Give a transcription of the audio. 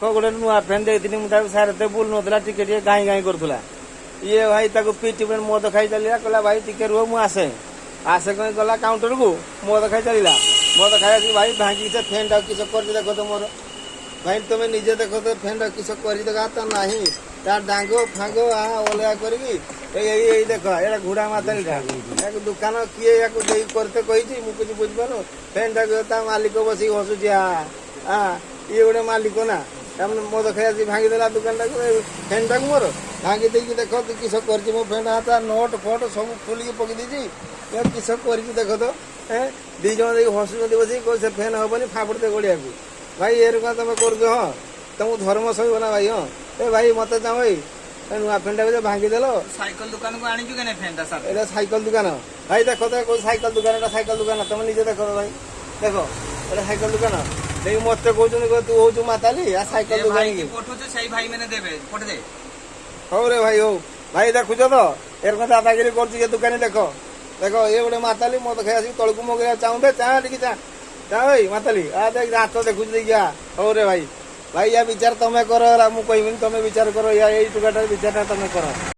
गोटे नुआ फैन देखी सारे एत बुल ना टे गाई गाई करूला ये भाई पिटी मद खाई चलिए कहला भाई टिके रुह मुझे आसे कहीं गला काउंटर को मद खाई चलिए मद खाई भाई भांगी से फैन टाक किस कर देख तो मोर भाई तुम निजे देख तो फैन टाक किस कर देखा तो ना तार डांग फांग अलगा कर देख ये घोड़ा माताली दुकान किए या करते कही मुझे बुझिपार फैन टाक मालिक बस हसुची हाँ ये गोटे मालिक ना मद खाई भांगीदेला दुकान टाक फैन टाक मोर भांगी देख देख किस कर मो फैन हाथ नोट फट सब खोलिक पकई देती किस कर देख तो दी जन देख हसुँच बस से फैन हेनी फापड़ते गड़िया को भाई ये क्या तुम कर हाँ तुमको धर्म सब ना भाई हाँ ए भाई मत चाह भाई नुआ फैन टाक भांगीदेल साइकल दुकान को आनी फैन एटा साइकल दुकान भाई देख तो साइकल दुकान साइकल दुकान तुम निजे देख भाई देख एटा साइकल दुकान देख मत कहते तू हूँ माताली आ साइकल दुकान भाई मैंने देवे पठे हौ रे भाई हौ भाई देखुच तो एर दादागिरी कर दुकानी देख देख ये गोटे माताली मत खाई आसिक तलू मगेगा चाहूँ चाह टे चाह भाई माताली आ देख हाथ देखुच देखिया हौ रे भाई भाई या विचार तुम कर मुझे कहबी तुम विचार कर या टुकाटार विचार तुम कर।